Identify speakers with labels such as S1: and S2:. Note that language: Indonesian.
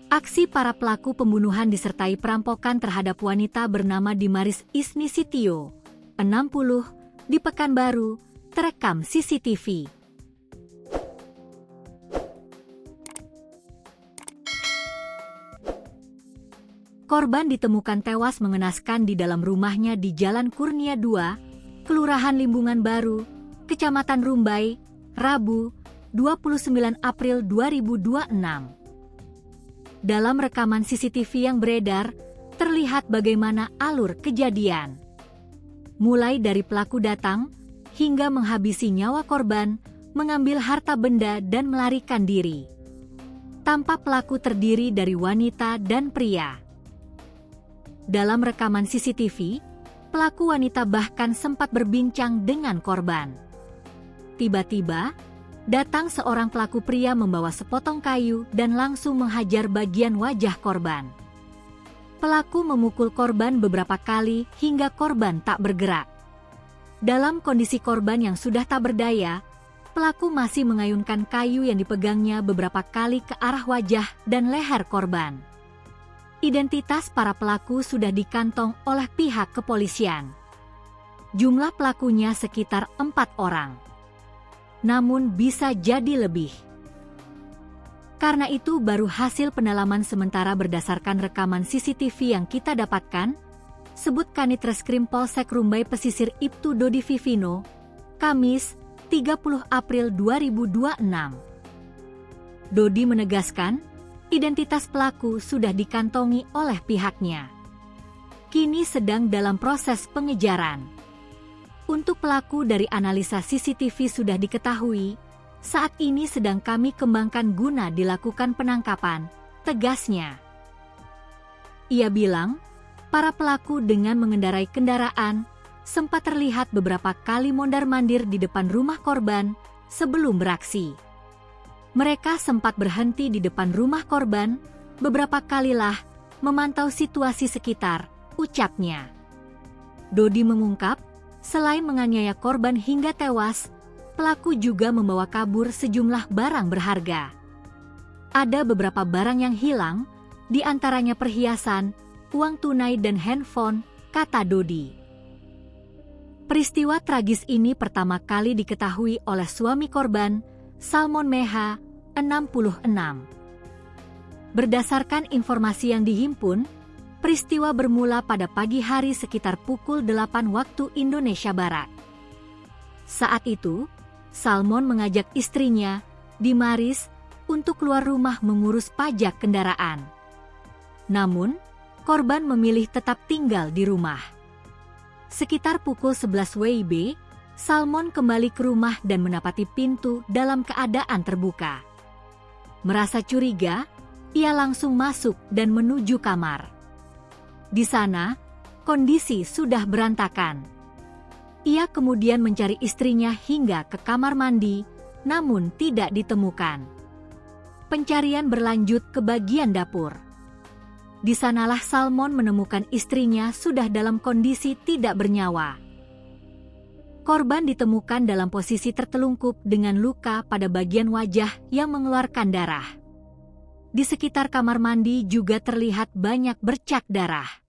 S1: Aksi para pelaku pembunuhan disertai perampokan terhadap wanita bernama Dimaris Isnisitio, 60, di Pekanbaru, terekam CCTV. Korban ditemukan tewas mengenaskan di dalam rumahnya di Jalan Kurnia 2, Kelurahan Limbungan Baru, Kecamatan Rumbai, Rabu, 29 April 2026. Dalam rekaman CCTV yang beredar, terlihat bagaimana alur kejadian. Mulai dari pelaku datang, hingga menghabisi nyawa korban, mengambil harta benda dan melarikan diri. Tampak pelaku terdiri dari wanita dan pria. Dalam rekaman CCTV, pelaku wanita bahkan sempat berbincang dengan korban. Tiba-tiba, datang seorang pelaku pria membawa sepotong kayu dan langsung menghajar bagian wajah korban. Pelaku memukul korban beberapa kali hingga korban tak bergerak. Dalam kondisi korban yang sudah tak berdaya, pelaku masih mengayunkan kayu yang dipegangnya beberapa kali ke arah wajah dan leher korban. Identitas para pelaku sudah dikantong oleh pihak kepolisian. Jumlah pelakunya sekitar 4 orang. Namun bisa jadi lebih. Karena itu baru hasil pendalaman sementara berdasarkan rekaman CCTV yang kita dapatkan, sebut Kanit Reskrim Polsek Rumbai Pesisir Ibtu Dodi Vivino, Kamis, 30 April 2026. Dodi menegaskan, identitas pelaku sudah dikantongi oleh pihaknya. Kini sedang dalam proses pengejaran. Untuk pelaku dari analisa CCTV sudah diketahui, saat ini sedang kami kembangkan guna dilakukan penangkapan, tegasnya. Ia bilang, para pelaku dengan mengendarai kendaraan, sempat terlihat beberapa kali mondar-mandir di depan rumah korban sebelum beraksi. Mereka sempat berhenti di depan rumah korban, beberapa kalilah memantau situasi sekitar, ucapnya. Dodi mengungkap, selain menganiaya korban hingga tewas, pelaku juga membawa kabur sejumlah barang berharga. Ada beberapa barang yang hilang, di antaranya perhiasan, uang tunai dan handphone, kata Dodi. Peristiwa tragis ini pertama kali diketahui oleh suami korban, Salmon Meha, 66. Berdasarkan informasi yang dihimpun, peristiwa bermula pada pagi hari sekitar pukul 8 waktu Indonesia Barat. Saat itu, Salmon mengajak istrinya, Dimaris, untuk keluar rumah mengurus pajak kendaraan. Namun, korban memilih tetap tinggal di rumah. Sekitar pukul 11 WIB, Salmon kembali ke rumah dan menapati pintu dalam keadaan terbuka. Merasa curiga, ia langsung masuk dan menuju kamar. Di sana, kondisi sudah berantakan. Ia kemudian mencari istrinya hingga ke kamar mandi, namun tidak ditemukan. Pencarian berlanjut ke bagian dapur. Di sanalah Salmon menemukan istrinya sudah dalam kondisi tidak bernyawa. Korban ditemukan dalam posisi tertelungkup dengan luka pada bagian wajah yang mengeluarkan darah. Di sekitar kamar mandi juga terlihat banyak bercak darah.